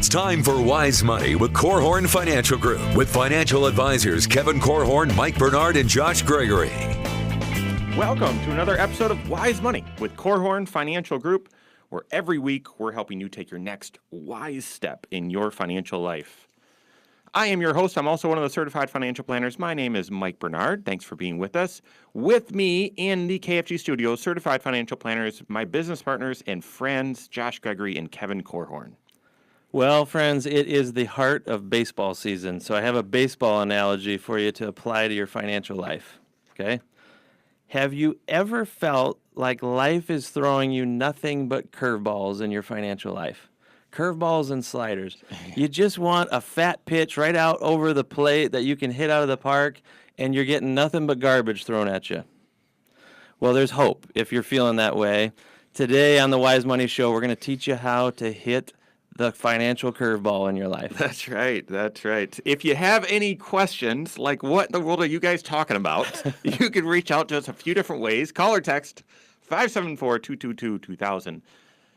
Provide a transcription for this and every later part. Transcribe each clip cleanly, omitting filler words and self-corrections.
It's time for Wise Money with Korhorn Financial Group with financial advisors Kevin Korhorn, Mike Bernard, and Josh Gregory. Welcome to another episode of Wise Money with Korhorn Financial Group, where every week we're helping you take your next wise step in your financial life. I am your host. I'm also one of the certified financial planners. My name is Mike Bernard. Thanks for being with us. With me in the KFG studios, certified financial planners, my business partners and friends, Josh Gregory and Kevin Korhorn. Well, friends, it is the heart of baseball season, so I have a baseball analogy for you to apply to your financial life, okay? Have you ever felt like life is throwing you nothing but curveballs in your financial life? Curveballs and sliders. You just want a fat pitch right out over the plate that you can hit out of the park, and you're getting nothing but garbage thrown at you. Well, there's hope if you're feeling that way. Today on the Wise Money Show, we're going to teach you how to hit the financial curveball in your life. That's right. That's right. If you have any questions, like what in the world are you guys talking about, you can reach out to us a few different ways. Call or text 574-222-2000.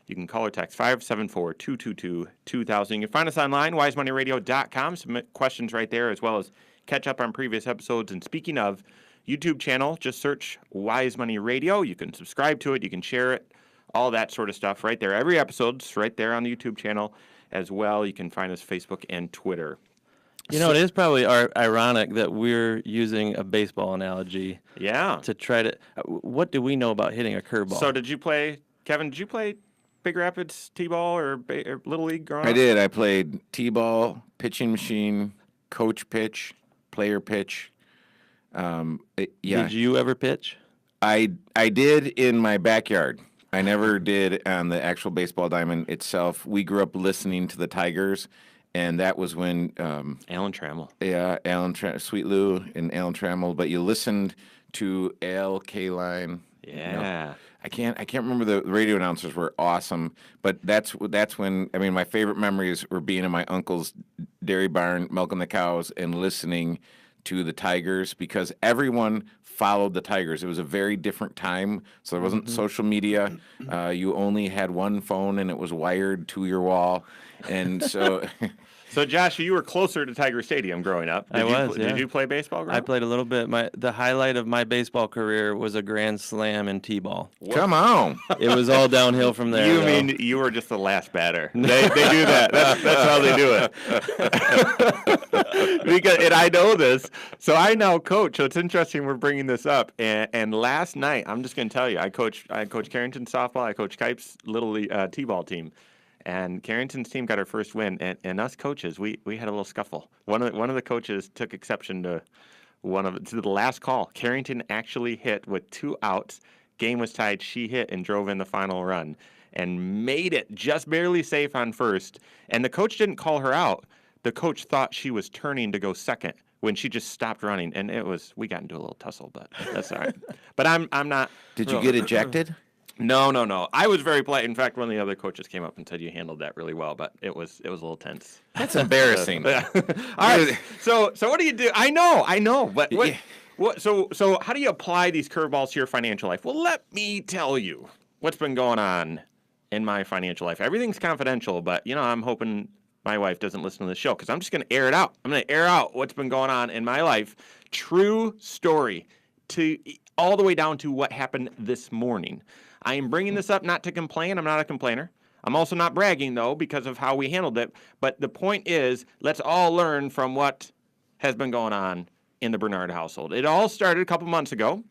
You can call or text 574-222-2000. You can find us online, wisemoneyradio.com. Submit questions right there, as well as catch up on previous episodes. And speaking of, YouTube channel, just search Wise Money Radio. You can subscribe to it. You can share it. All that sort of stuff right there. Every episode's right there on the YouTube channel as well. You can find us Facebook and Twitter. You know, it is probably ironic that we're using a baseball analogy. Yeah. To try to. What do we know about hitting a curveball? So did you play, Kevin? Did you play Big Rapids T-ball or Little League growing up? I did. I played T-ball, pitching machine, coach pitch, player pitch. Yeah. Did you ever pitch? I did in my backyard. I never did on the actual baseball diamond itself. We grew up listening to the Tigers, and that was when Alan Trammell. Yeah, Sweet Lou and Alan Trammell. But you listened to Al Kaline. Yeah. You know, I can't remember, the radio announcers were awesome. But that's when, I mean, my favorite memories were being in my uncle's dairy barn, milking the cows, and listening to the Tigers, because everyone followed the Tigers. It was a very different time, so there wasn't social media. You only had one phone, and it was wired to your wall, and so. So, Josh, you were closer to Tiger Stadium growing up. Yeah. Did you play baseball growing up? I played a little bit. The highlight of my baseball career was a grand slam in T-ball. Come on. It was all downhill from there. You mean you were just the last batter? They do that. That's how they do it. And I know this, so I now coach. So it's interesting we're bringing this up. And last night, I'm just going to tell you, I coached Carrington softball. I coached Kipe's Little League T-ball team. And Carrington's team got our first win, and us coaches, we had a little scuffle. One of the coaches took exception to the last call. Carrington actually hit with 2 outs. Game was tied. She hit and drove in the final run and made it just barely safe on first. And the coach didn't call her out. The coach thought she was turning to go second when she just stopped running, and we got into a little tussle, but that's all right. But I'm not. Did you get ejected? No. I was very polite. In fact, one of the other coaches came up and said you handled that really well, but it was a little tense. That's embarrassing. All right. So what do you do? I know. But what? So how do you apply these curveballs to your financial life? Well, let me tell you what's been going on in my financial life. Everything's confidential, but I'm hoping my wife doesn't listen to the show, because I'm just going to air it out. I'm going to air out what's been going on in my life. True story, all the way down to what happened this morning. I am bringing this up not to complain. I'm not a complainer. I'm also not bragging, though, because of how we handled it. But the point is, let's all learn from what has been going on in the Bernard household. It all started a couple months ago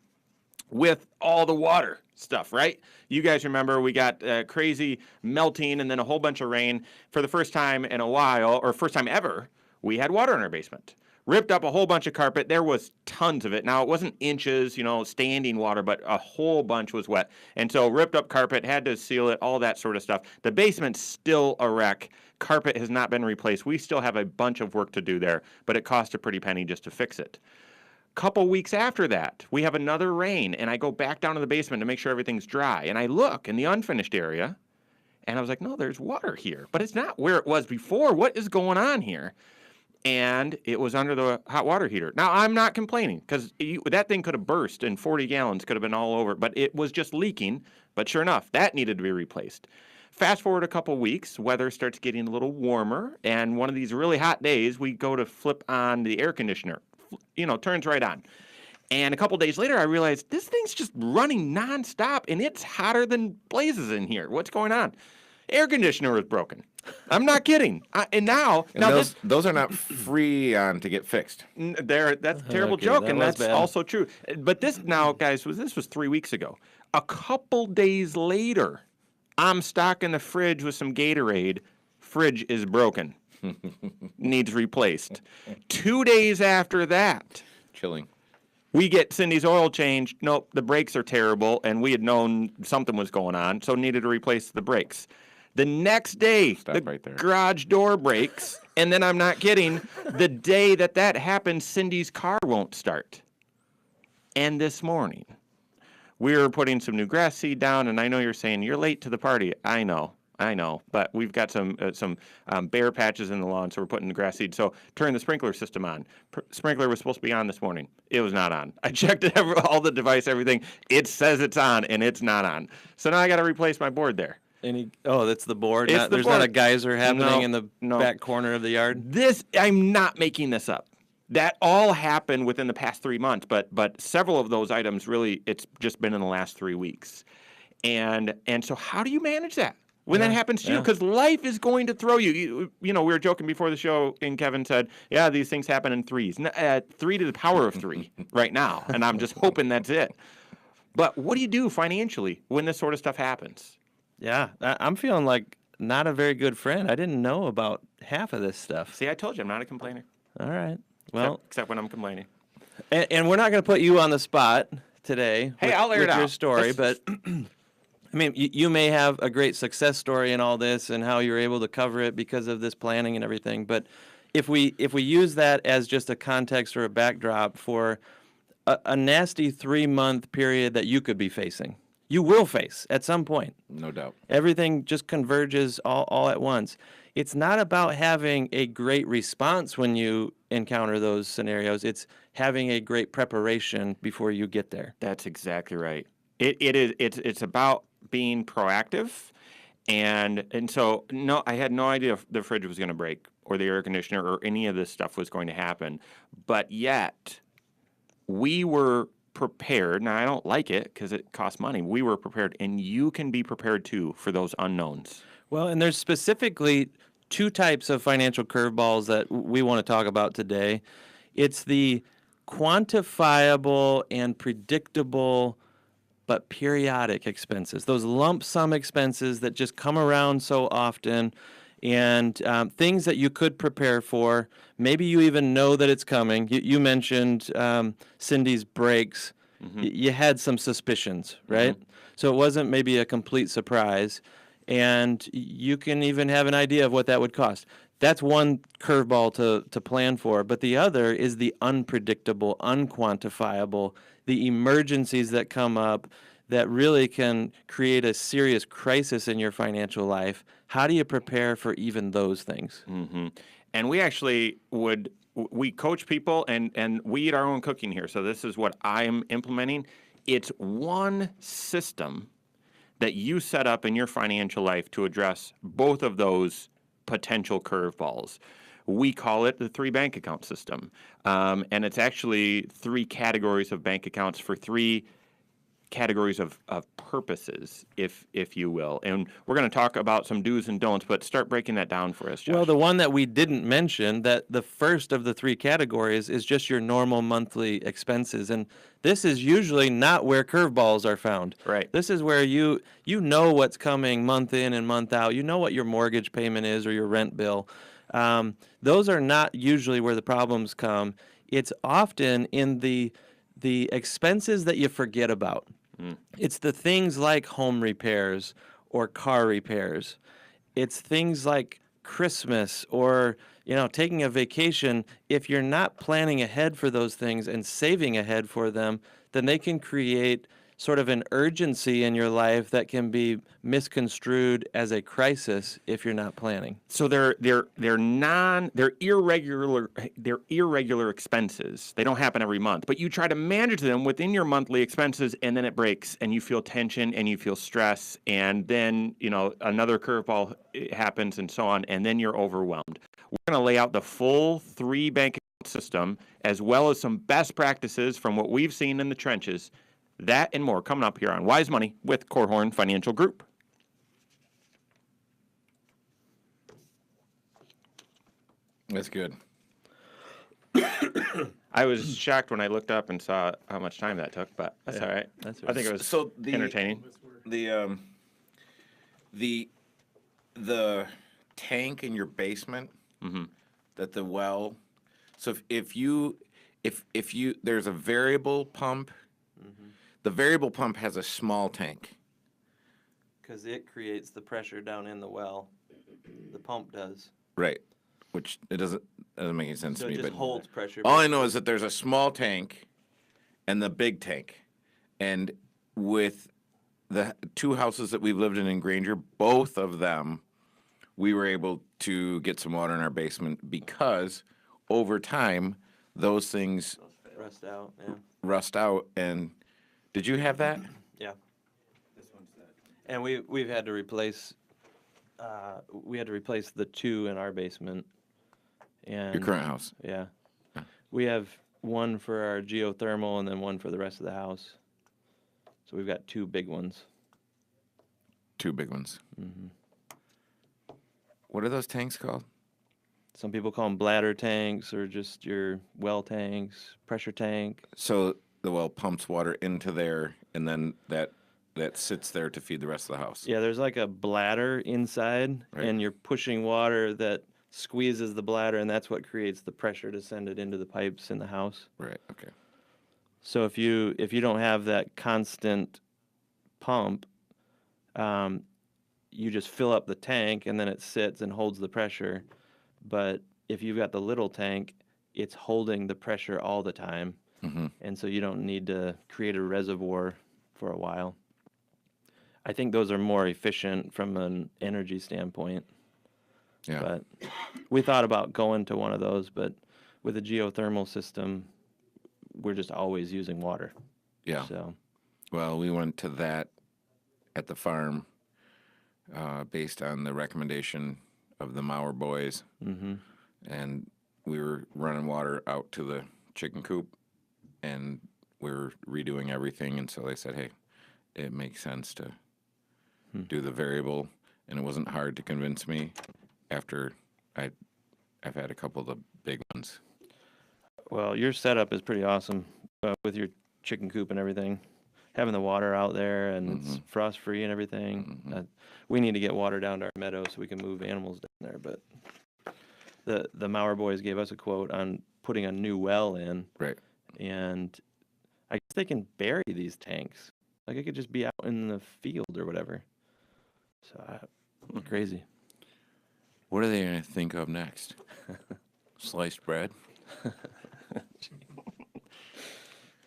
with all the water stuff, right? You guys remember we got crazy melting and then a whole bunch of rain. For the first time in a while, or first time ever, we had water in our basement. Ripped up a whole bunch of carpet. There was tons of it. Now, it wasn't inches, standing water, but a whole bunch was wet. And so ripped up carpet, had to seal it, all that sort of stuff. The basement's still a wreck. Carpet has not been replaced. We still have a bunch of work to do there, but it cost a pretty penny just to fix it. Couple weeks after that, we have another rain, and I go back down to the basement to make sure everything's dry. And I look in the unfinished area, and I was like, no, there's water here. But it's not where it was before. What is going on here? And it was under the hot water heater. Now, I'm not complaining, because that thing could have burst and 40 gallons could have been all over, but it was just leaking. But sure enough, that needed to be replaced. Fast forward a couple weeks, weather starts getting a little warmer, and one of these really hot days, we go to flip on the air conditioner. Turns right on. And a couple days later, I realized this thing's just running nonstop, and it's hotter than blazes in here. What's going on? Air conditioner was broken. I'm not kidding. And those are not free to get fixed. That's a terrible Okay, joke, that and was that's bad. also true. But this now, guys, this was 3 weeks ago. A couple days later, I'm stocking the fridge with some Gatorade. Fridge is broken. Needs replaced. 2 days after that, Chilling. we get Cindy's oil changed. Nope, the brakes are terrible, and we had known something was going on, so needed to replace the brakes. The next day, Stop the right there. garage door breaks, and then I'm not kidding, the day that happens, Cindy's car won't start. And this morning, we were putting some new grass seed down, and I know you're saying, you're late to the party. I know, but we've got some bare patches in the lawn, so we're putting the grass seed. So turn the sprinkler system on. Sprinkler was supposed to be on this morning. It was not on. I checked all the device, everything. It says it's on, and it's not on. So now I got to replace my board there. That's the board. It's the There's not board. a geyser happening in the No. back corner of the yard. I'm not making this up. That all happened within the past 3 months, but several of those items really, it's just been in the last 3 weeks. And so how do you manage that when that happens to you? Because life is going to throw you. We were joking before the show, and Kevin said, yeah, these things happen in threes. 3 to the power of 3 right now, and I'm just hoping that's it. But what do you do financially when this sort of stuff happens? Yeah, I'm feeling like not a very good friend. I didn't know about half of this stuff. See, I told you I'm not a complainer. All right. Well, except when I'm complaining. and we're not going to put you on the spot today Hey, with, I'll air with it your out. story, but I mean, you may have a great success story in all this and how you're able to cover it because of this planning and everything. But if we use that as just a context or a backdrop for a nasty 3-month period that you could be facing, you will face at some point. No doubt. Everything just converges all at once. It's not about having a great response when you encounter those scenarios. It's having a great preparation before you get there. That's exactly right. It's about being proactive, and so no, I had no idea if the fridge was going to break or the air conditioner or any of this stuff was going to happen, but yet we were prepared. Now, I don't like it because it costs money. We were prepared, and you can be prepared too for those unknowns. Well, and there's specifically 2 types of financial curveballs that we want to talk about today. It's the quantifiable and predictable but periodic expenses, those lump sum expenses that just come around so often, and things that you could prepare for. Maybe you even know that it's coming. You mentioned Cindy's brakes. Mm-hmm. You had some suspicions, right? Mm-hmm. So it wasn't maybe a complete surprise, and you can even have an idea of what that would cost. That's one curveball to plan for, but the other is the unpredictable, unquantifiable, the emergencies that come up that really can create a serious crisis in your financial life. How do you prepare for even those things? Mm-hmm. And we actually we coach people, and we eat our own cooking here. So this is what I'm implementing. It's one system that you set up in your financial life to address both of those potential curveballs. We call it the 3 bank account system. And it's actually 3 categories of bank accounts for 3 categories of purposes, if you will. And we're going to talk about some do's and don'ts, but start breaking that down for us, Josh. Well, the one that we didn't mention, that the first of the 3 categories is just your normal monthly expenses. And this is usually not where curveballs are found. Right. This is where you know what's coming month in and month out. You know what your mortgage payment is or your rent bill. Those are not usually where the problems come. It's often in the expenses that you forget about. It's the things like home repairs or car repairs. It's things like Christmas or, taking a vacation. If you're not planning ahead for those things and saving ahead for them, then they can create sort of an urgency in your life that can be misconstrued as a crisis if you're not planning. So they're irregular expenses. They don't happen every month, but you try to manage them within your monthly expenses, and then it breaks, and you feel tension, and you feel stress, and then another curveball happens, and so on, and then you're overwhelmed. We're going to lay out the full 3 bank account system, as well as some best practices from what we've seen in the trenches. That and more coming up here on Wise Money with Korhorn Financial Group. That's good. I was shocked when I looked up and saw how much time that took, but that's all right. I think it was entertaining. The tank in your basement, that the well. So if you there's a variable pump. The variable pump has a small tank. Because it creates the pressure down in the well. The pump does. Right. Which it doesn't make any sense So to me. it just But holds pressure. all I know is that there's a small tank and the big tank. And with the 2 houses that we've lived in Granger, both of them, we were able to get some water in our basement because over time, those things Rust out, yeah. rust out. And did you have that? Yeah. And we've had to replace the 2 in our basement. And Your current house? Yeah. We have one for our geothermal and then one for the rest of the house. So we've got 2 big ones. 2 big ones. What are those tanks called? Some people call them bladder tanks or just your well tanks, pressure tank. So the well pumps water into there, and then that sits there to feed the rest of the house. Yeah, there's like a bladder inside, Right. and you're pushing water that squeezes the bladder, and that's what creates the pressure to send it into the pipes in the house. Right. Okay. So if you don't have that constant pump, you just fill up the tank, and then it sits and holds the pressure. But if you've got the little tank, it's holding the pressure all the time. And so you don't need to create a reservoir for a while. I think those are more efficient from an energy standpoint. Yeah. But we thought about going to one of those, but with a geothermal system, we're just always using water. Yeah. So Well, we went to that at the farm based on the recommendation of the Mauer boys. And we were running water out to the chicken coop, and we were redoing everything. And so they said, hey, it makes sense to do the variable. And it wasn't hard to convince me after I've had a couple of the big ones. well, your setup is pretty awesome with your chicken coop and everything. Having the water out there and it's frost free and everything. We need to get water down to our meadow so we can move animals down there. But the Mauer boys gave us a quote on putting a new well in, Right. and I guess they can bury these tanks. Like it could just be out in the field or whatever. So crazy. What are they going to think of next? Sliced bread?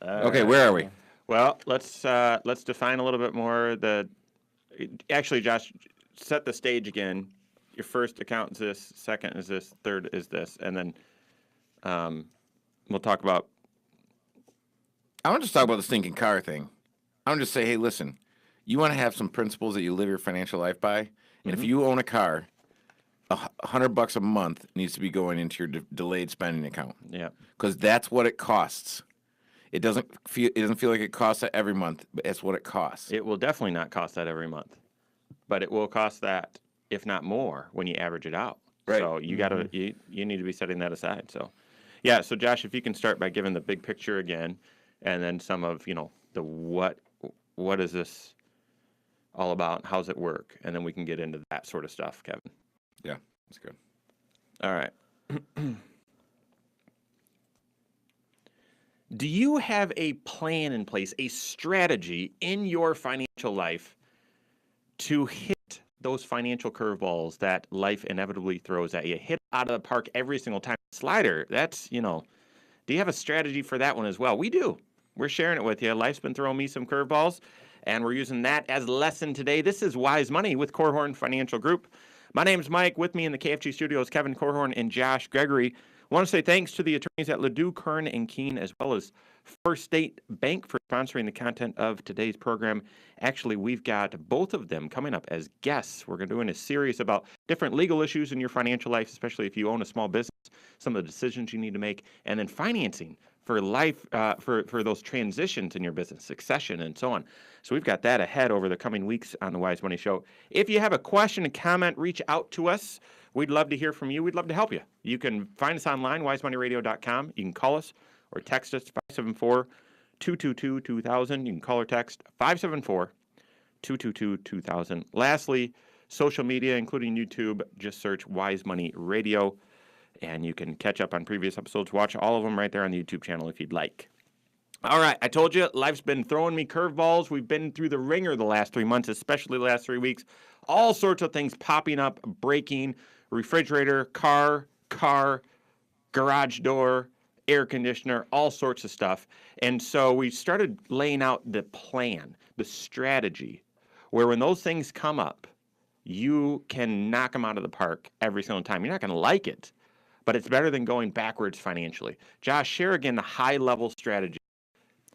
Okay, where are we? Well, let's define a little bit more. Actually, Josh, set the stage again. Your first account is this, second is this, third is this, and then we'll talk about. I want to just talk about the stinking car thing. I want to just say, hey, listen, you want to have some principles that you live your financial life by, and if you own a car, $100 a month needs to be going into your delayed spending account. Yeah. Because that's what it costs. It doesn't feel like it costs that every month, but that's what it costs. It will definitely not cost that every month, but it will cost that, if not more, when you average it out. Right. So you gotta you need to be setting that aside. So, yeah. So Josh, if you can start by giving the big picture again, and then some of the what is this all about? How's it work? And then we can get into that sort of stuff, Kevin. Yeah, that's good. All right. Do you have a plan in place, a strategy in your financial life to hit those financial curveballs that life inevitably throws at you? Hit out of the park every single time. Slider, that's, do you have a strategy for that one as well? We do. We're sharing it with you. Life's been throwing me some curveballs, and we're using that as a lesson today. This is Wise Money with Korhorn Financial Group. My name's Mike. With me in the KFG studios, Kevin Korhorn and Josh Gregory. I want to say thanks to the attorneys at Ledoux, Kern, and Keene, as well as First State Bank for sponsoring the content of today's program. Actually, we've got both of them coming up as guests. We're going to do a series about different legal issues in your financial life, especially if you own a small business, some of the decisions you need to make, and then financing for life, for those transitions in your business, succession, and so on. So we've got that ahead over the coming weeks on the Wise Money Show. If you have a question, a comment, reach out to us. We'd love to hear from you. We'd love to help you. You can find us online, wisemoneyradio.com. You can call us or text us, 574-222-2000. You can call or text 574-222-2000. Lastly, social media, including YouTube, just search Wise Money Radio, and you can catch up on previous episodes. Watch all of them right there on the YouTube channel if you'd like. All right, I told you, life's been throwing me curveballs. We've been through the ringer the last 3 months, especially the last 3 weeks. All sorts of things popping up, breaking, refrigerator, car, garage door, air conditioner, all sorts of stuff. And so we started laying out the plan, the strategy, where when those things come up, you can knock them out of the park every single time. You're not going to like it, but it's better than going backwards financially. Josh, share again the high-level strategy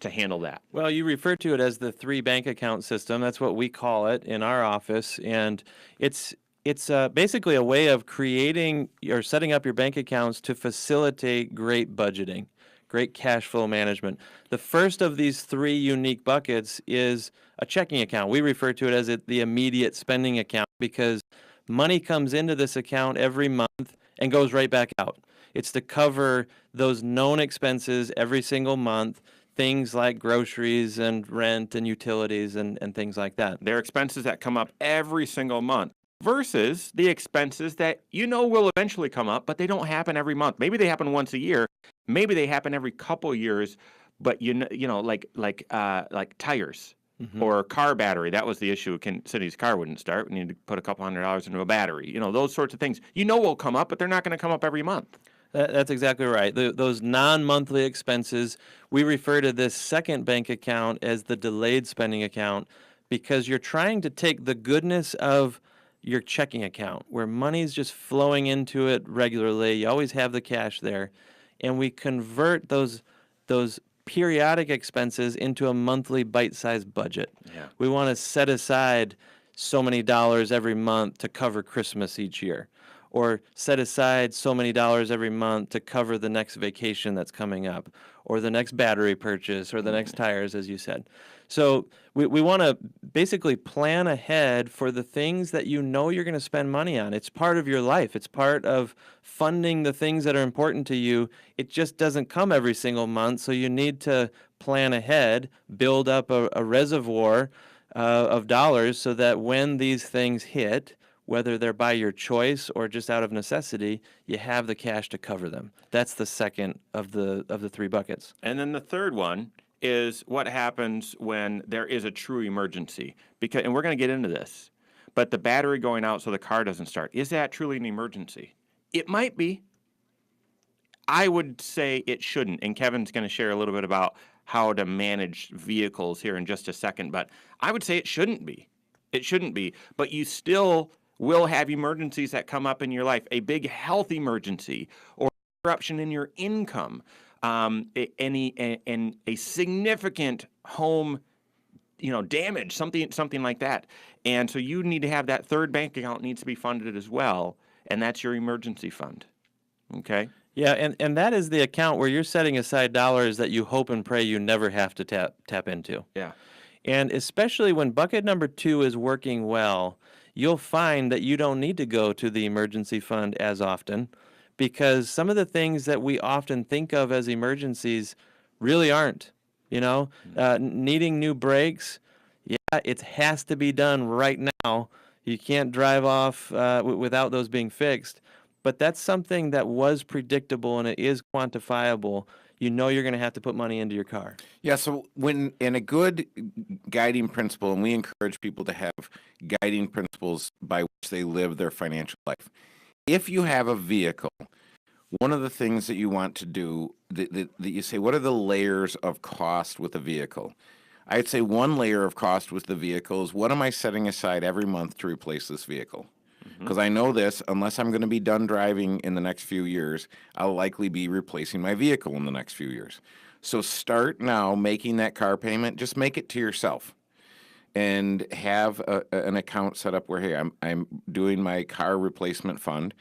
to handle that. Well, you refer to it as the 3 bank account system. That's what we call it in our office. And it's basically a way of creating or setting up your bank accounts to facilitate great budgeting, great cash flow management. The first of these 3 unique buckets is a checking account. We refer to it as the immediate spending account because money comes into this account every month and goes right back out. It's to cover those known expenses every single month, things like groceries and rent and utilities and things like that. They're expenses that come up every single month versus the expenses that you know will eventually come up, but they don't happen every month. Maybe they happen once a year. Maybe they happen every couple years, but like tires or car battery. That was the issue. Cindy's car wouldn't start. We need to put a couple $100 into a battery. Those sorts of things. Will come up, but they're not going to come up every month. That's exactly right. Those non-monthly expenses, we refer to this second bank account as the delayed spending account because you're trying to take the goodness of your checking account where money's just flowing into it regularly. You always have the cash there. And we convert those periodic expenses into a monthly bite-sized budget. Yeah. We want to set aside so many dollars every month to cover Christmas each year, or set aside so many dollars every month to cover the next vacation that's coming up, or the next battery purchase, or the next tires, as you said. So we want to basically plan ahead for the things that you know you're going to spend money on. It's part of your life. It's part of funding the things that are important to you. It just doesn't come every single month, so you need to plan ahead, build up a reservoir of dollars so that when these things hit, whether they're by your choice or just out of necessity, you have the cash to cover them. That's the second of the 3 buckets. And then the third one is what happens when there is a true emergency. And we're going to get into this, but the battery going out so the car doesn't start, is that truly an emergency? It might be. I would say it shouldn't, and Kevin's going to share a little bit about how to manage vehicles here in just a second, but I would say it shouldn't be. It shouldn't be, but you still will have emergencies that come up in your life, a big health emergency or interruption in your income, a significant home, damage, something like that. And so you need to have that third bank account needs to be funded as well, and that's your emergency fund. Okay? Yeah, and that is the account where you're setting aside dollars that you hope and pray you never have to tap into. Yeah. And especially when bucket number 2 is working well, you'll find that you don't need to go to the emergency fund as often because some of the things that we often think of as emergencies really aren't. Needing new brakes, it has to be done right now. You can't drive off without those being fixed. But that's something that was predictable and it is quantifiable. You're going to have to put money into your car. Yeah, so when in a good guiding principle, and we encourage people to have guiding principles by which they live their financial life. If you have a vehicle one of the things that you want to do, that you say, what are the layers of cost with a vehicle? I'd say one layer of cost with the vehicle is, what am I setting aside every month to replace this vehicle? Because I know this, unless I'm going to be done driving in the next few years, I'll likely be replacing my vehicle in the next few years. So start now making that car payment. Just make it to yourself, and have an account set up where, hey, I'm doing my car replacement fund.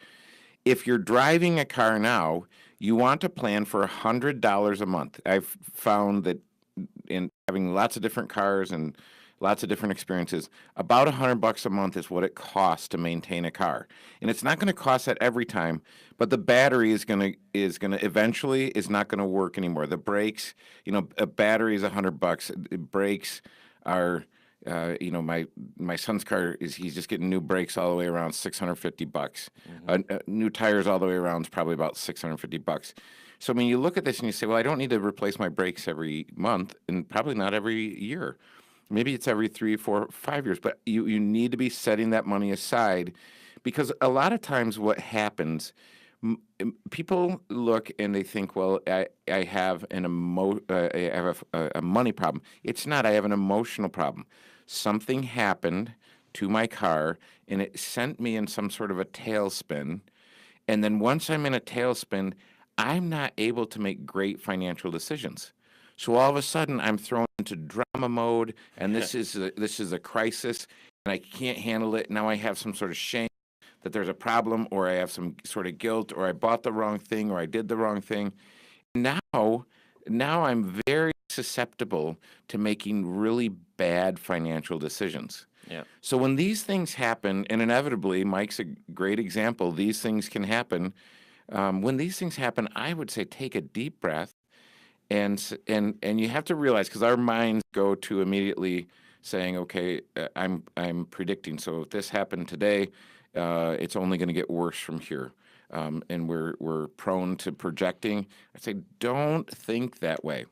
If you're driving a car now, you want to plan for $100 a month. I've found that in having lots of different cars and lots of different experiences, about $100 a month is what it costs to maintain a car. And it's not going to cost that every time, but the battery is going to eventually is not going to work anymore. The brakes, a battery is $100. Brakes are, my son's car he's just getting new brakes all the way around $650. New tires all the way around is probably about $650. So, I mean, you look at this and you say, well, I don't need to replace my brakes every month, and probably not every year. Maybe it's every 3, 4, 5 years, but you need to be setting that money aside, because a lot of times what happens, people look and they think, well, I have I have a money problem. It's not. I have an emotional problem. Something happened to my car and it sent me in some sort of a tailspin. And then once I'm in a tailspin, I'm not able to make great financial decisions. So all of a sudden, I'm thrown into drama mode, and this is a crisis, and I can't handle it. Now I have some sort of shame that there's a problem, or I have some sort of guilt, or I bought the wrong thing, or I did the wrong thing. Now I'm very susceptible to making really bad financial decisions. Yeah. So when these things happen, and inevitably, Mike's a great example, these things can happen. When these things happen, I would say take a deep breath, and you have to realize, because our minds go to immediately saying, okay, I'm predicting. So if this happened today, it's only going to get worse from here. And we're prone to projecting. I say, don't think that way.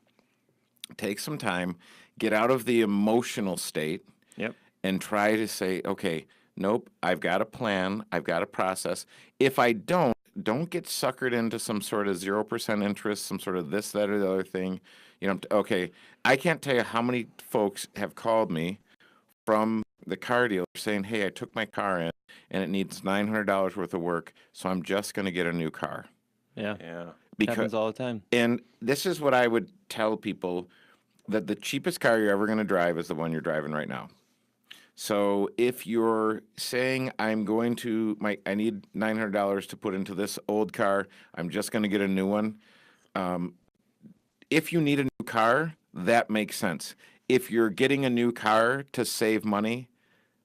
Take some time, get out of the emotional state, Yep. and try to say, okay, nope, I've got a plan, I've got a process. If I don't get suckered into some sort of 0% interest, some sort of this, that, or the other thing. Okay, I can't tell you how many folks have called me from the car dealer saying, hey, I took my car in and it needs $900 worth of work, so I'm just going to get a new car. Yeah. Because, Happens all the time. and this is what I would tell people, that the cheapest car you're ever going to drive is the one you're driving right now. So if you're saying, I need $900 to put into this old car, I'm just going to get a new one. If you need a new car, that makes sense. If you're getting a new car to save money,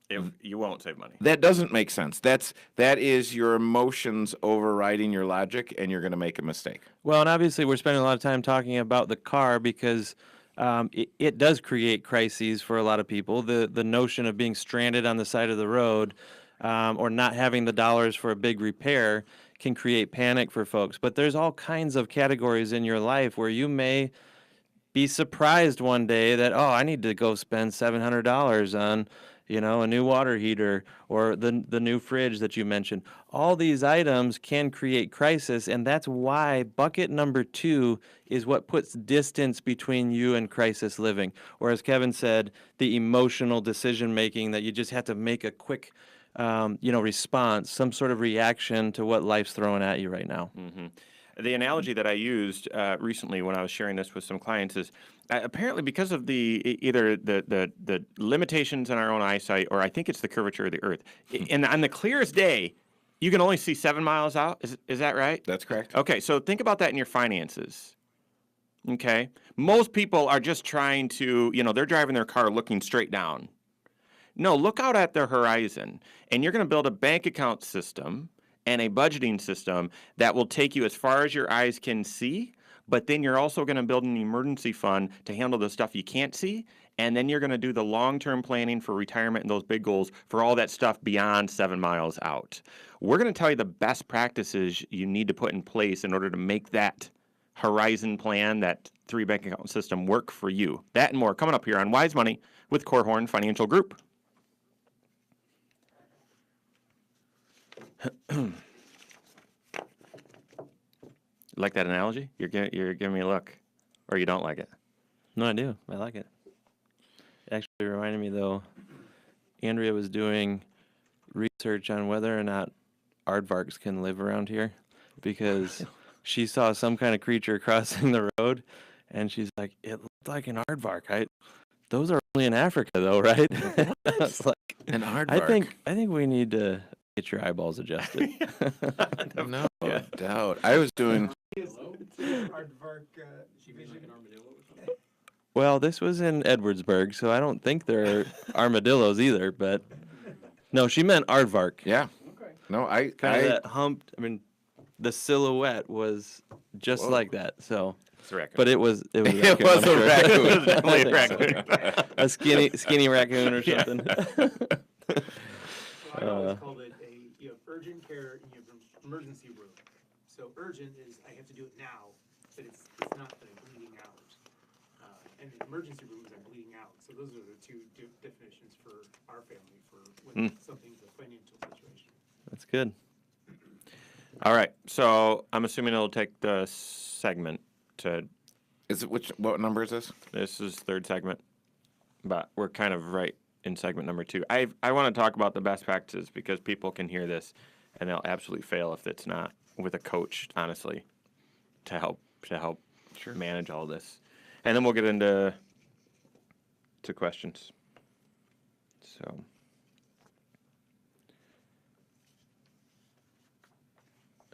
You won't save money. that doesn't make sense. That is your emotions overriding your logic, and you're going to make a mistake. Well, and obviously we're spending a lot of time talking about the car because it does create crises for a lot of people. The notion of being stranded on the side of the road or not having the dollars for a big repair can create panic for folks. But there's all kinds of categories in your life where you may be surprised one day that, I need to go spend $700 on, a new water heater or the new fridge that you mentioned. All these items can create crisis, and that's why bucket number 2 is what puts distance between you and crisis living. Or as Kevin said, the emotional decision making that you just have to make a quick response, some sort of reaction to what life's throwing at you right now. Mm-hmm. The analogy that I used recently when I was sharing this with some clients is apparently because of either the limitations in our own eyesight, or I think it's the curvature of the earth. And on the clearest day, you can only see 7 miles out. Is that right? That's correct. Okay, so think about that in your finances. Okay, most people are just trying to, they're driving their car looking straight down. No, look out at the horizon, and you're going to build a bank account system and a budgeting system that will take you as far as your eyes can see, but then you're also going to build an emergency fund to handle the stuff you can't see, and then you're going to do the long-term planning for retirement and those big goals for all that stuff beyond 7 miles out. We're going to tell you the best practices you need to put in place in order to make that horizon plan, that 3 bank account system work for you. That and more coming up here on Wise Money with Korhorn Financial Group. Like that analogy? You're giving me a look, or you don't like it? No, I do. I like it. Actually reminded me, though, Andrea was doing research on whether or not aardvarks can live around here because she saw some kind of creature crossing the road, and she's like, it looked like an aardvark. Those are only in Africa, though, right? I was like, An aardvark. I think we need to get your eyeballs adjusted. No doubt. I was doing. Well, this was in Edwardsburg, so I don't think there are armadillos either, but no, she meant aardvark. Yeah. No, Kind of that humped. I mean, the silhouette was just like that. So, It's a raccoon. but it was It raccoon, was I'm a sure. raccoon. It was definitely a I think raccoon. A skinny raccoon or something. I always called it you have urgent care and you have emergency room. So urgent is I have to do it now, but it's not the bleeding out. And the emergency room is I'm bleeding out. So those are the two definitions for our family for when something's a financial situation. That's good. All right. So I'm assuming it'll take the segment to. Is it what number is this? This is third segment, but we're kind of right in segment number 2. I want to talk about the best practices because people can hear this and they'll absolutely fail if it's not with a coach, honestly, to help manage all this. And then we'll get into questions. So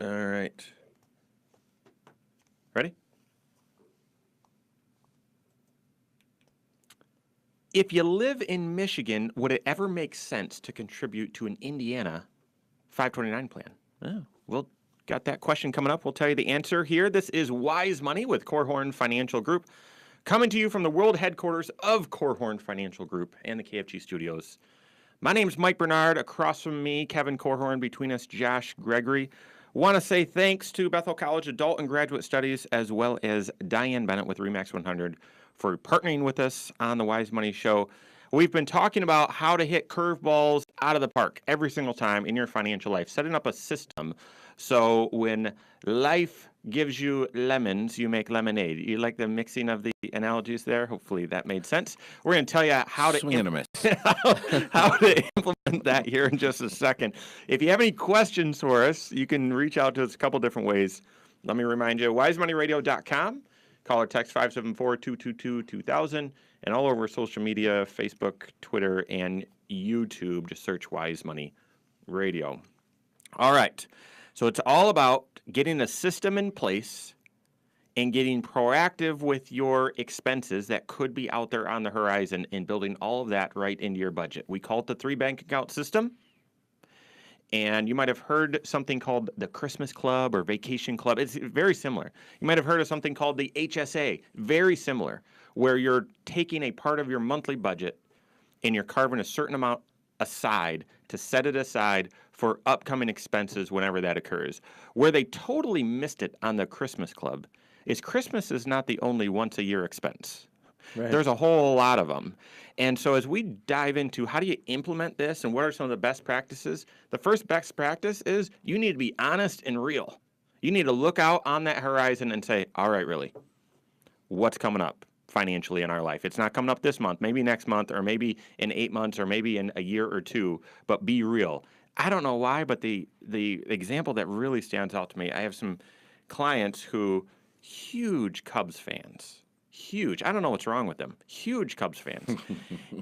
all right. Ready? If you live in Michigan, would it ever make sense to contribute to an Indiana 529 plan? Oh. We'll got that question coming up. We'll tell you the answer here. This is Wise Money with Korhorn Financial Group, coming to you from the world headquarters of Korhorn Financial Group and the KFG studios. My name's Mike Bernard. Across from me, Kevin Korhorn. Between us, Josh Gregory. Want to say thanks to Bethel College Adult and Graduate Studies, as well as Diane Bennett with Remax 100 for partnering with us on the Wise Money Show. We've been talking about how to hit curveballs out of the park every single time in your financial life, setting up a system so when life gives you lemons, you make lemonade. You like the mixing of the analogies there? Hopefully that made sense. We're going to tell you how to Swing and a miss. how to implement that here in just a second. If you have any questions for us, you can reach out to us a couple different ways. Let me remind you, wisemoneyradio.com. Call or text 574-222-2000. And all over social media, Facebook, Twitter, and YouTube. Just search Wise Money Radio. All right. So it's all about getting a system in place and getting proactive with your expenses that could be out there on the horizon and building all of that right into your budget. We call it the 3-bank account system. And you might have heard something called the Christmas Club or Vacation Club. It's very similar. You might have heard of something called the HSA. Very similar, where you're taking a part of your monthly budget and you're carving a certain amount aside to set it aside for upcoming expenses whenever that occurs. Where they totally missed it on the Christmas Club is Christmas is not the only once-a-year expense. Right. There's a whole lot of them. And so as we dive into how do you implement this and what are some of the best practices, the first best practice is you need to be honest and real. You need to look out on that horizon and say, all right, really, what's coming up financially in our life? It's not coming up this month, maybe next month, or maybe in 8 months, or maybe in a year or two, but be real. I don't know why, but the example that really stands out to me, I have some clients who, huge Cubs fans. Huge. I don't know what's wrong with them. Huge Cubs fans.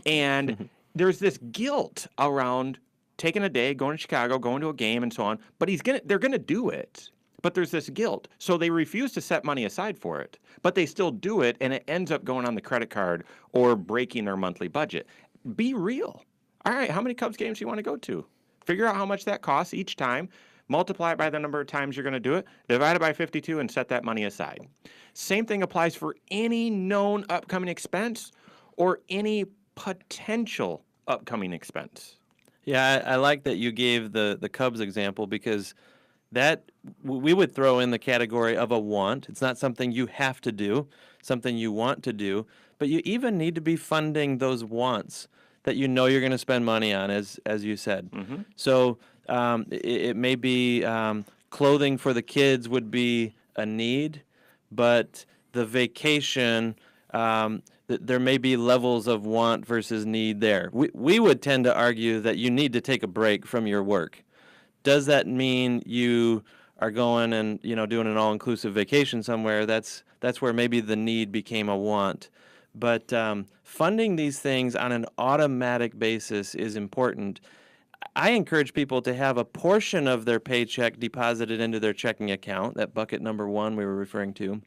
And there's this guilt around taking a day, going to Chicago, going to a game and so on, but they're going to do it. But there's this guilt. So they refuse to set money aside for it, but they still do it and it ends up going on the credit card or breaking their monthly budget. Be real. All right, how many Cubs games do you want to go to? Figure out how much that costs each time. Multiply it by the number of times you're going to do it, divide it by 52, and set that money aside. Same thing applies for any known upcoming expense or any potential upcoming expense. Yeah, I like that you gave the Cubs example because that we would throw in the category of a want. It's not something you have to do, something you want to do, but you even need to be funding those wants that you know you're going to spend money on, as you said. Mm-hmm. So it may be clothing for the kids would be a need, but the vacation, there may be levels of want versus need there. We would tend to argue that you need to take a break from your work. Does that mean you are going and doing an all-inclusive vacation somewhere? That's where maybe the need became a want. But funding these things on an automatic basis is important. I encourage people to have a portion of their paycheck deposited into their checking account, that bucket number 1 we were referring to,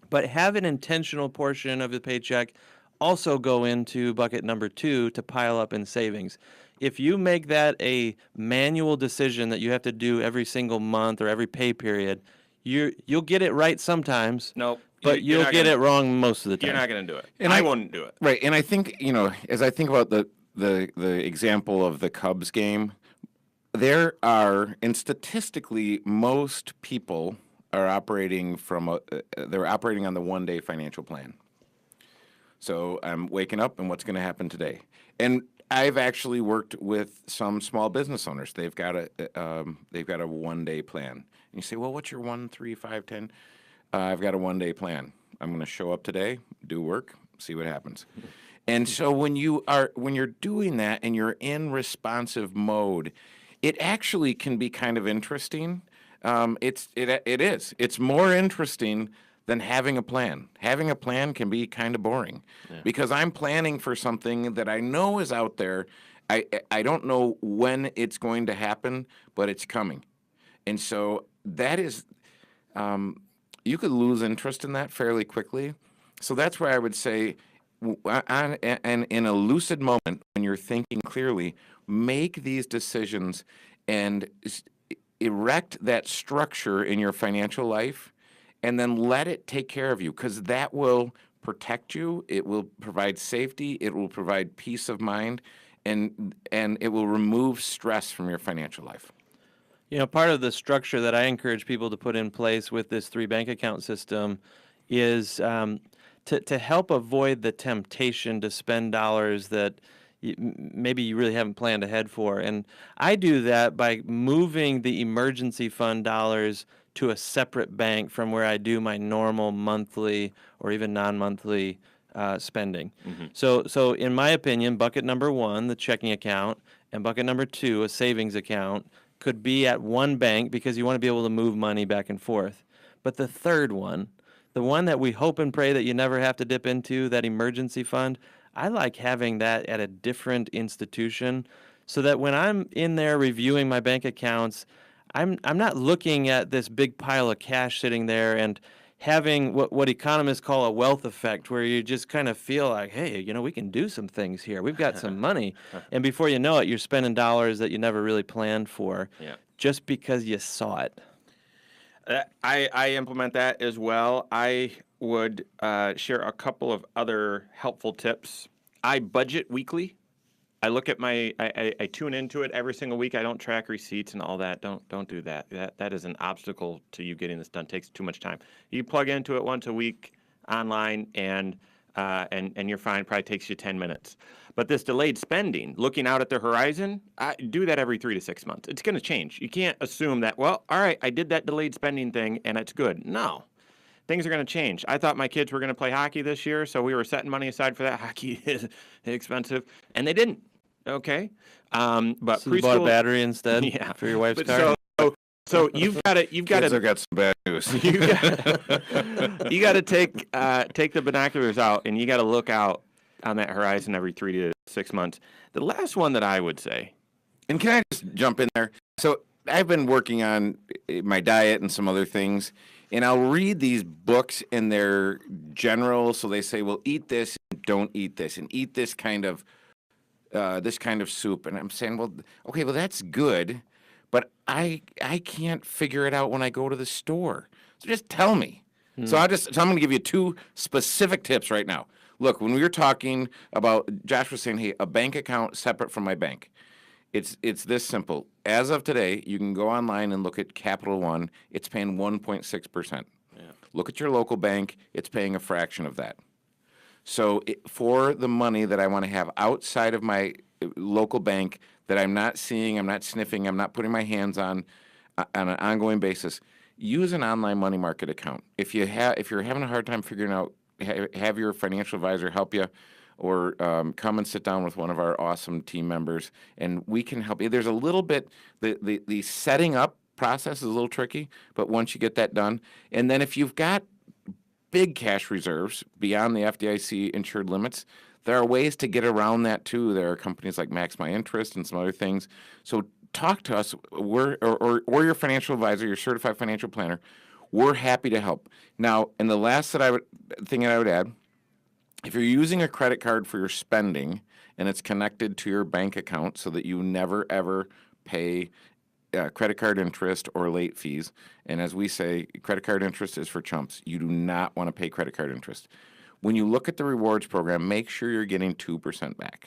but have an intentional portion of the paycheck also go into bucket number 2 to pile up in savings. If you make that a manual decision that you have to do every single month or every pay period, you'll get it right sometimes. Nope. But you'll get it wrong most of the time. You're not going to do it. And I won't do it. Right, and I think, as I think about the example of the Cubs game, there are, and statistically, most people are operating they're operating on the one-day financial plan. So I'm waking up, and what's going to happen today? And I've actually worked with some small business owners. They've got a one-day plan. And you say, well, what's your 1, 3, 5, 10? I've got a one-day plan. I'm going to show up today, do work, see what happens. And so when you're doing that and you're in responsive mode, it actually can be kind of interesting. It is. It's more interesting than having a plan. Having a plan can be kind of boring because I'm planning for something that I know is out there. I don't know when it's going to happen, but it's coming. And so that is, you could lose interest in that fairly quickly. So that's where I would say, and in a lucid moment, when you're thinking clearly, make these decisions and erect that structure in your financial life, and then let it take care of you, because that will protect you. It will provide safety. It will provide peace of mind, and it will remove stress from your financial life. Part of the structure that I encourage people to put in place with this 3 bank account system is to help avoid the temptation to spend dollars that maybe you really haven't planned ahead for. And I do that by moving the emergency fund dollars to a separate bank from where I do my normal monthly or even non-monthly spending. Mm-hmm. So in my opinion, bucket number 1, the checking account, and bucket number 2, a savings account, could be at one bank because you want to be able to move money back and forth. But the third one, the one that we hope and pray that you never have to dip into, that emergency fund, I like having that at a different institution so that when I'm in there reviewing my bank accounts, I'm not looking at this big pile of cash sitting there and having what economists call a wealth effect, where you just kind of feel like, hey, we can do some things here. We've got some money. And before you know it, you're spending dollars that you never really planned for just because you saw it. I implement that as well. I would share a couple of other helpful tips. I budget weekly. I look at I tune into it every single week. I don't track receipts and all that. Don't do that. That is an obstacle to you getting this done. It takes too much time. You plug into it once a week online and you're fine. It probably takes you 10 minutes. But this delayed spending, looking out at the horizon, I do that every 3 to 6 months. It's going to change. You can't assume that, well, all right, I did that delayed spending thing and it's good. No. Things are going to change. I thought my kids were going to play hockey this year, so we were setting money aside for that. Hockey is expensive, and they didn't. Okay, but so you bought a battery instead for your wife's car. So you've got to Kids have got some bad news. You got to take the binoculars out, and you got to look out on that horizon every 3 to 6 months. The last one that I would say, and can I just jump in there? So I've been working on my diet and some other things. And I'll read these books and they're general, so they say, well, eat this, and don't eat this, and eat this kind of soup. And I'm saying, well, okay, well, that's good, but I can't figure it out when I go to the store. So just tell me. So I'm going to give you 2 specific tips right now. Look, when we were talking about, Josh was saying, hey, a bank account separate from my bank. It's this simple. As of today, you can go online and look at Capital One. It's paying 1.6%. Yeah. Look at your local bank. It's paying a fraction of that. So for the money that I want to have outside of my local bank that I'm not seeing, I'm not sniffing, I'm not putting my hands on an ongoing basis, use an online money market account. If you're having a hard time figuring out, have your financial advisor help you, or come and sit down with one of our awesome team members, and we can help you. There's a little bit, the setting up process is a little tricky, but once you get that done, and then if you've got big cash reserves beyond the FDIC insured limits, there are ways to get around that too. There are companies like Max My Interest and some other things. So talk to us, or your financial advisor, your certified financial planner. We're happy to help. Now, and the last thing that I would add, if you're using a credit card for your spending and it's connected to your bank account so that you never ever pay credit card interest or late fees, and as we say, credit card interest is for chumps. You do not want to pay credit card interest. When you look at the rewards program, make sure you're getting 2% back.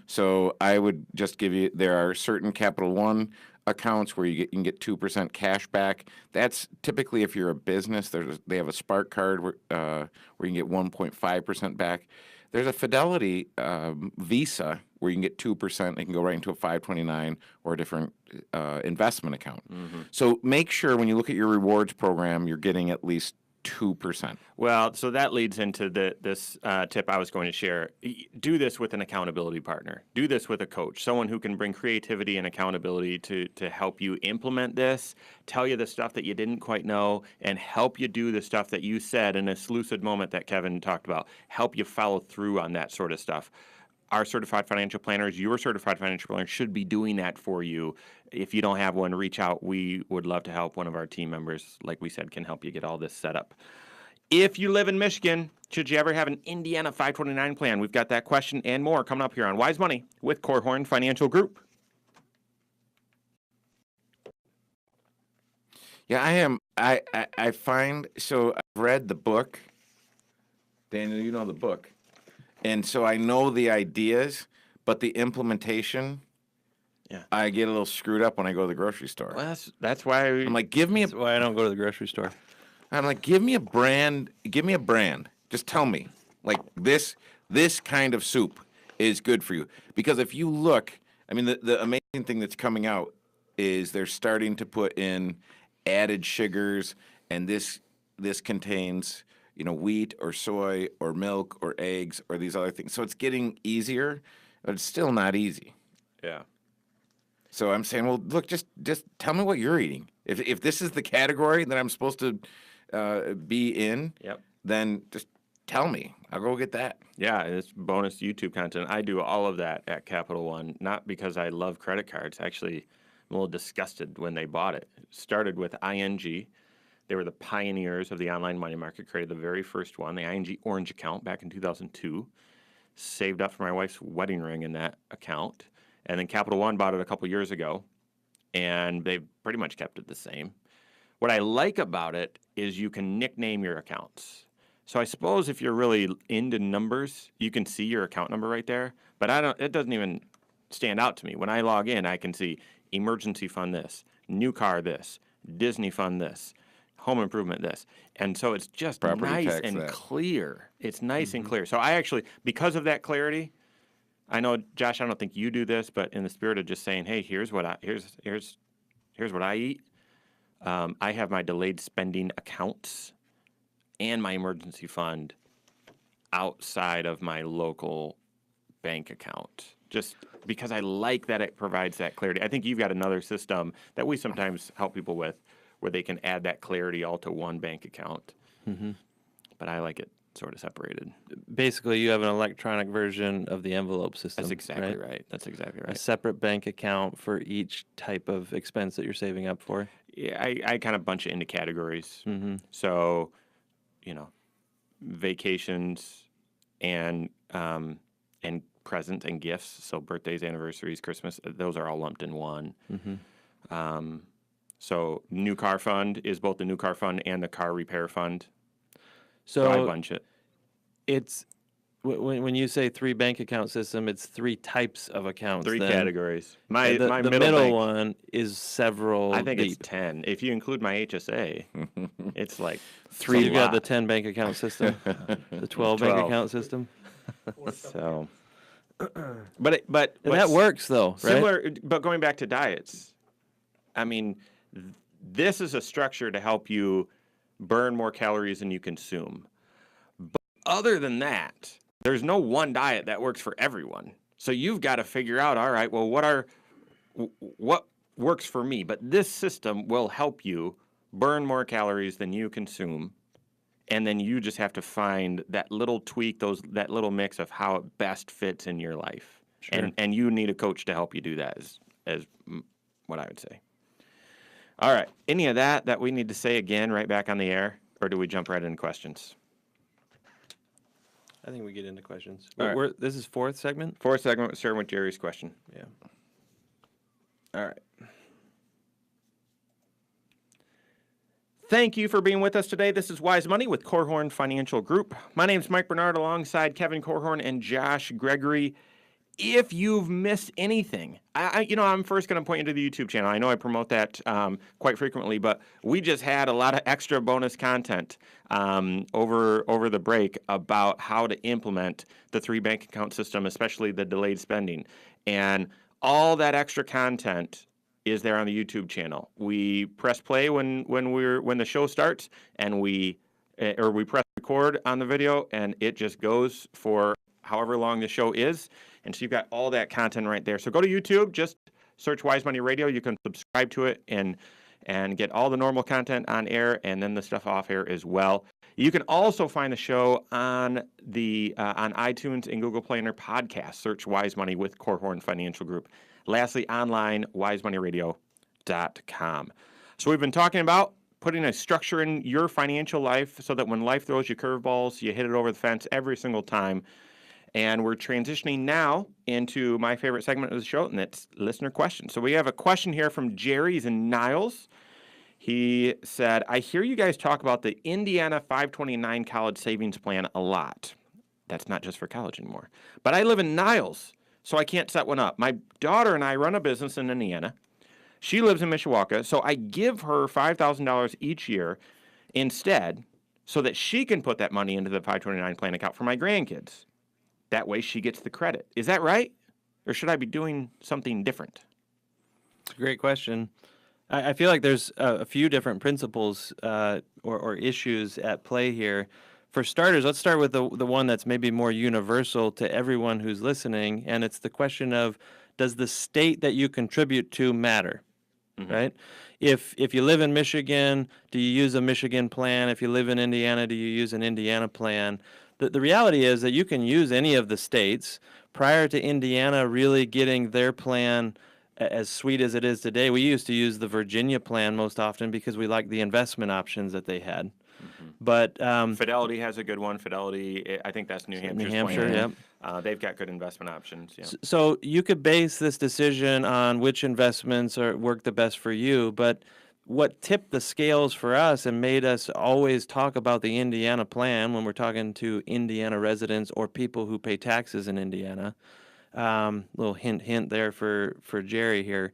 So I would just give you, there are certain Capital One accounts where you can get 2% cash back. That's typically if you're a business. They have a Spark card where you can get 1.5% back. There's a Fidelity Visa where you can get 2%. They can go right into a 529 or a different investment account. So make sure when you look at your rewards program, you're getting at least 2%. Well, so that leads into this tip I was going to share. Do this with an accountability partner. Do this with a coach, someone who can bring creativity and accountability to help you implement this, tell you the stuff that you didn't quite know, and help you do the stuff that you said in this lucid moment that Kevin talked about. Help you follow through on that sort of stuff. Our certified financial planners, your certified financial planner should be doing that for you. If you don't have one, reach out. We would love to help. One of our team members, like we said, can help you get all this set up. If you live in Michigan, should you ever have an Indiana 529 plan? We've got that question and more coming up here on Wise Money with Korhorn Financial Group. Yeah, I am. I find, so I've read the book. Daniel, you know the book. And so I know the ideas, but the implementation, I get a little screwed up when I go to the grocery store. Well, that's why I'm like, give me That's why I don't go to the grocery store. a brand. Give me a brand. Just tell me, like this kind of soup is good for you. Because if you look, I mean, the amazing thing that's coming out is they're starting to put in added sugars, and this contains, wheat or soy or milk or eggs or these other things. So it's getting easier, but it's still not easy. Yeah. So I'm saying, well, look, just tell me what you're eating. If this is the category that I'm supposed to be in, then just tell me. I'll go get that. Yeah, it's bonus YouTube content. I do all of that at Capital One, not because I love credit cards. Actually, I'm a little disgusted when they bought it. It started with ING. They were the pioneers of the online money market, created the very first one, the ING Orange account back in 2002. Saved up for my wife's wedding ring in that account. And then Capital One bought it a couple years ago, and they've pretty much kept it the same. What I like about it is you can nickname your accounts. So I suppose if you're really into numbers, you can see your account number right there, but it doesn't even stand out to me. When I log in, I can see emergency fund this, new car this, Disney fund this, home improvement this. And so it's just Property nice tax and that. Clear. It's nice and clear. So I actually, because of that clarity, I know, Josh, I don't think you do this, but in the spirit of just saying, hey, here's what I eat. I have my delayed spending accounts and my emergency fund outside of my local bank account, just because I like that it provides that clarity. I think you've got another system that we sometimes help people with where they can add that clarity all to one bank account. But I like it sort of separated. Basically, you have an electronic version of the envelope system. That's exactly right. That's exactly A right. separate bank account for each type of expense that you're saving up for. Yeah, I kind of bunch it into categories. So, vacations and presents and gifts. So birthdays, anniversaries, Christmas, those are all lumped in one. So new car fund is both the new car fund and the car repair fund. So I bunch it. It's when you say 3 bank account system, it's 3 types of accounts. 3 then. categories. My the middle middle bank, one is several. I think deep. it's 10. If you include my HSA, it's like 3. You've got the lot. 10 bank account system, the 12 bank 12. account system. So, but And that works though, right? similar. But going back to diets, I mean, this is a structure to help you burn more calories than you consume. But other than that, there's no one diet that works for everyone. So you've got to figure out, all right, well, what works for me? But this system will help you burn more calories than you consume. And then you just have to find that little tweak, that little mix of how it best fits in your life. Sure. And you need a coach to help you do that as what I would say. All right. Any of that we need to say again right back on the air, or do we jump right into questions? I think we get into questions. All right. This is fourth segment? Fourth segment, starting with Jerry's question. Yeah. All right. Thank you for being with us today. This is Wise Money with Korhorn Financial Group. My name is Mike Bernard alongside Kevin Korhorn and Josh Gregory. If you've missed anything, I'm first going to point you to the YouTube channel. I know I promote that quite frequently, but we just had a lot of extra bonus content over the break about how to implement the 3 bank account system, especially the delayed spending. And all that extra content is there on the YouTube channel. We press play when the show starts, and we press record on the video, and it just goes for however long the show is. And so you've got all that content right there. So go to YouTube, just search Wise Money Radio. You can subscribe to it and get all the normal content on air, and then the stuff off air as well. You can also find the show on on iTunes and Google Play and their podcast. Search Wise Money with Korhorn Financial Group. Lastly, online, wisemoneyradio.com. So we've been talking about putting a structure in your financial life so that when life throws you curveballs, you hit it over the fence every single time. And we're transitioning now into my favorite segment of the show, and it's listener questions. So we have a question here from Jerry. He's in Niles. He said, I hear you guys talk about the Indiana 529 college savings plan a lot. That's not just for college anymore. But I live in Niles, so I can't set one up. My daughter and I run a business in Indiana. She lives in Mishawaka, so I give her $5,000 each year instead so that she can put that money into the 529 plan account for my grandkids. That way she gets the credit. Is that right? Or should I be doing something different? Great question. I feel like there's a few different principles or issues at play here. For starters, let's start with the one that's maybe more universal to everyone who's listening, and it's the question of, does the state that you contribute to matter? Mm-hmm. Right? If you live in Michigan, do you use a Michigan plan? If you live in Indiana, do you use an Indiana plan? The reality is that you can use any of the states. Prior to Indiana really getting their plan as sweet as it is today, we used to use the Virginia plan most often because we liked the investment options that they had. Mm-hmm. But Fidelity has a good one. Fidelity, I think that's New Hampshire's New Hampshire, plan. Yep. They've got good investment options. Yeah. So you could base this decision on which investments work the best for you, but what tipped the scales for us and made us always talk about the Indiana plan when we're talking to Indiana residents or people who pay taxes in Indiana, little hint there for Jerry here.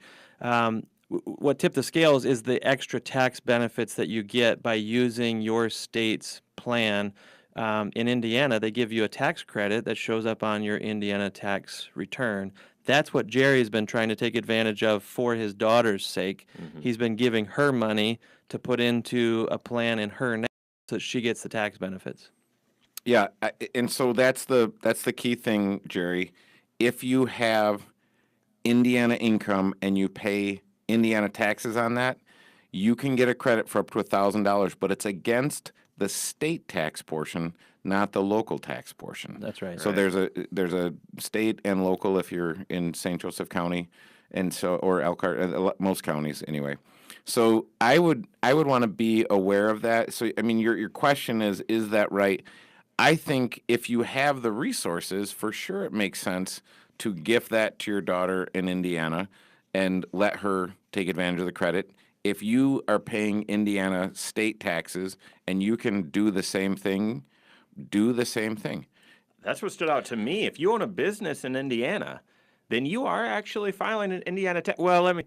What tipped the scales is the extra tax benefits that you get by using your state's plan. In Indiana, they give you a tax credit that shows up on your Indiana tax return. That's what Jerry's been trying to take advantage of for his daughter's sake. Mm-hmm. He's been giving her money to put into a plan in her name so she gets the tax benefits. Yeah, and so that's the key thing, Jerry. If you have Indiana income and you pay Indiana taxes on that, you can get a credit for up to $1,000, but it's against the state tax portion, not the local tax portion. That's right. So there's a state and local if you're in St. Joseph County, and so or Elkhart, most counties anyway. So I would want to be aware of that. So I mean, your question is that right? I think if you have the resources, for sure it makes sense to gift that to your daughter in Indiana and let her take advantage of the credit. If you are paying Indiana state taxes and you can do the same thing, do the same thing. That's what stood out to me. If you own a business in Indiana, then you are actually filing an Indiana tax. Well, if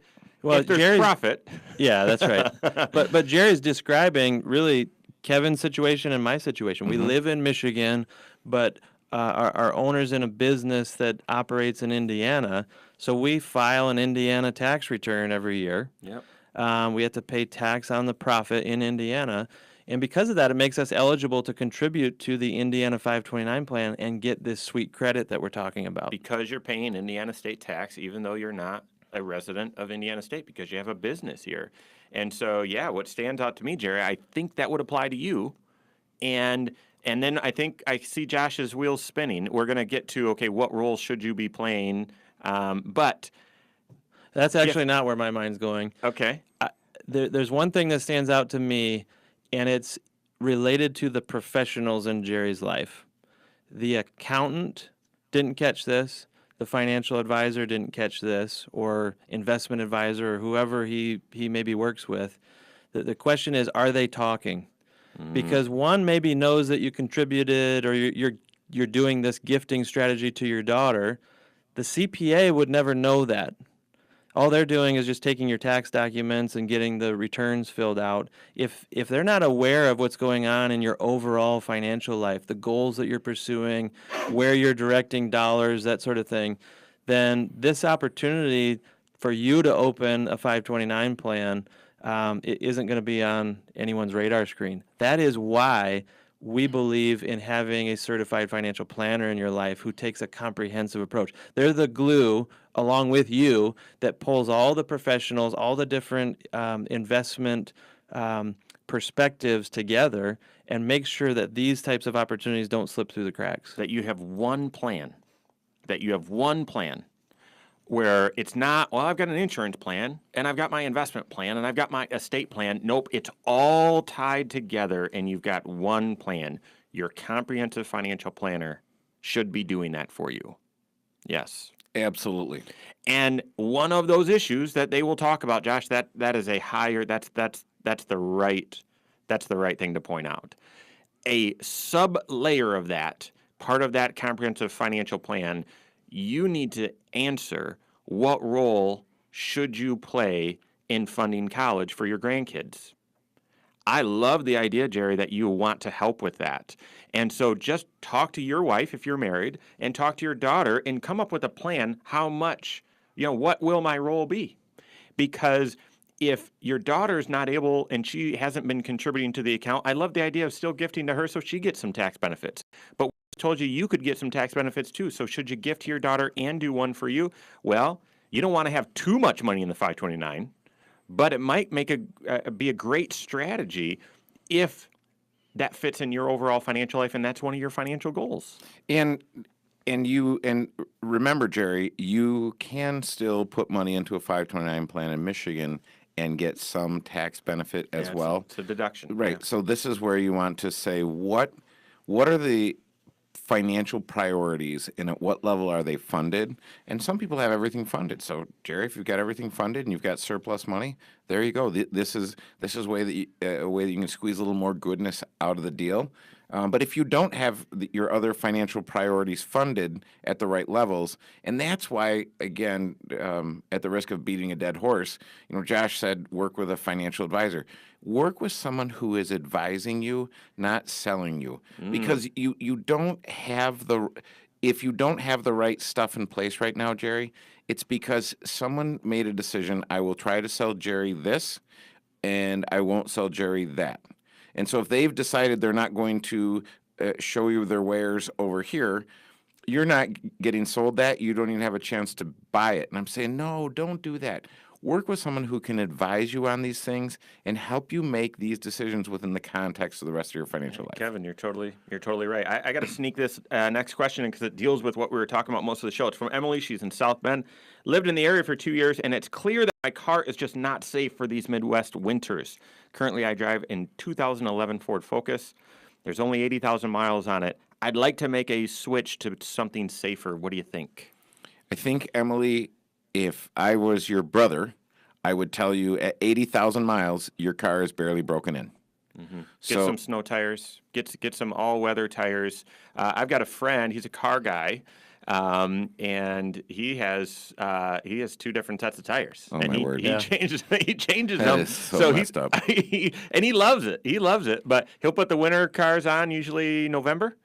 there's profit. Yeah, that's right. But Jerry's describing really Kevin's situation and my situation. Mm-hmm. We live in Michigan, but our owner's in a business that operates in Indiana, so we file an Indiana tax return every year. Yep. We have to pay tax on the profit in Indiana. And because of that, it makes us eligible to contribute to the Indiana 529 plan and get this sweet credit that we're talking about. Because you're paying Indiana state tax, even though you're not a resident of Indiana State, because you have a business here. And so, yeah, what stands out to me, Jerry, I think that would apply to you. And then I think I see Josh's wheels spinning. We're going to get to, okay, what role should you be playing? But that's actually not where my mind's going. Okay. There's one thing that stands out to me, and it's related to the professionals in Jerry's life. The accountant didn't catch this. The financial advisor didn't catch this, or investment advisor, or whoever he maybe works with. The question is, are they talking? Because one maybe knows that you contributed, or you're doing this gifting strategy to your daughter. The CPA would never know that. All they're doing is just taking your tax documents and getting the returns filled out. If they're not aware of what's going on in your overall financial life, the goals that you're pursuing, where you're directing dollars, that sort of thing, then this opportunity for you to open a 529 plan it isn't going to be on anyone's radar screen. That is why we believe in having a certified financial planner in your life who takes a comprehensive approach. They're the glue, along with you, that pulls all the professionals, all the different investment perspectives together and makes sure that these types of opportunities don't slip through the cracks. That you have one plan. Where it's not, well, I've got an insurance plan, and I've got my investment plan, and I've got my estate plan. Nope, it's all tied together, and you've got one plan. Your comprehensive financial planner should be doing that for you. Yes. Absolutely. And one of those issues that they will talk about, Josh, that is a higher, that's the right thing to point out. A sub-layer of that, part of that comprehensive financial plan, you need to answer what role should you play in funding college for your grandkids. I love the idea, Jerry, that you want to help with that. And so just talk to your wife if you're married and talk to your daughter and come up with a plan. How much, what will my role be? Because if your daughter's not able and she hasn't been contributing to the account, I love the idea of still gifting to her so she gets some tax benefits. But told you could get some tax benefits too. So should you gift to your daughter and do one for you? Well, you don't want to have too much money in the 529, but it might be a great strategy if that fits in your overall financial life and that's one of your financial goals. And remember, Jerry, you can still put money into a 529 plan in Michigan and get some tax benefit as well. It's a deduction. Right. Yeah. So this is where you want to say what are the financial priorities and at what level are they funded? And some people have everything funded. So, Jerry, if you've got everything funded and you've got surplus money, there you go. This is a way that you can squeeze a little more goodness out of the deal. But if you don't have your other financial priorities funded at the right levels, and that's why, again, at the risk of beating a dead horse, Josh said work with a financial advisor. Work with someone who is advising you, not selling you, because you don't have if you don't have the right stuff in place right now, Jerry, it's because someone made a decision. I will try to sell Jerry this, and I won't sell Jerry that. And so if they've decided they're not going to show you their wares over here, you're not getting sold that. You don't even have a chance to buy it. And I'm saying, no, don't do that. Work with someone who can advise you on these things and help you make these decisions within the context of the rest of your financial life. Kevin, you're totally right. I got to sneak this next question in because it deals with what we were talking about most of the show. It's from Emily. She's in South Bend. Lived in the area for 2 years, and it's clear that my car is just not safe for these Midwest winters. Currently, I drive in 2011 Ford Focus. There's only 80,000 miles on it. I'd like to make a switch to something safer. What do you think? I think, Emily, if I was your brother, I would tell you at 80,000 miles, your car is barely broken in. Mm-hmm. Get some snow tires. Get some all-weather tires. I've got a friend. He's a car guy, and he has 2 different sets of tires. Oh, and my word! He changes them. That is so messed up. And he loves it. He loves it. But he'll put the winter cars on usually November,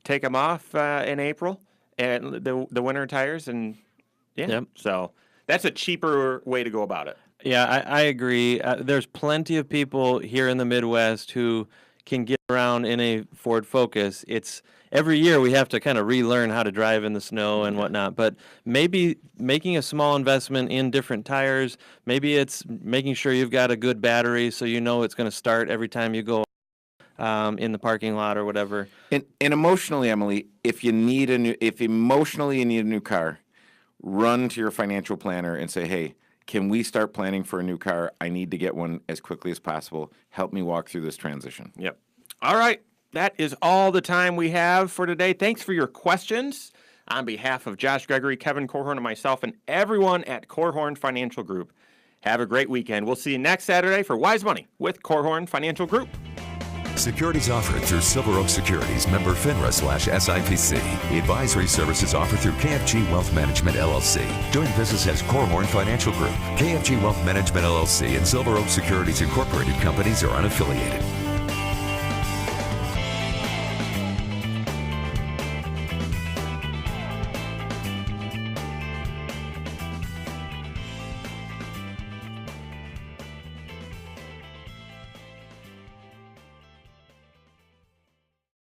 take them off in April, and the winter tires, and yeah. Yep. So that's a cheaper way to go about it. Yeah, I agree. There's plenty of people here in the Midwest who can get around in a Ford Focus. It's every year we have to kind of relearn how to drive in the snow and whatnot. But maybe making a small investment in different tires. Maybe it's making sure you've got a good battery so you know it's going to start every time you go in the parking lot or whatever. And emotionally, Emily, if emotionally you need a new car, run to your financial planner and say, hey, can we start planning for a new car? I need to get one as quickly as possible. Help me walk through this transition. Yep. All right. That is all the time we have for today. Thanks for your questions. On behalf of Josh Gregory, Kevin Korhorn, and myself, and everyone at Korhorn Financial Group, have a great weekend. We'll see you next Saturday for Wise Money with Korhorn Financial Group. Securities offered through Silver Oak Securities, member FINRA/SIPC. Advisory services offered through KFG Wealth Management, LLC. Doing business as Korhorn Financial Group. KFG Wealth Management, LLC and Silver Oak Securities Incorporated companies are unaffiliated.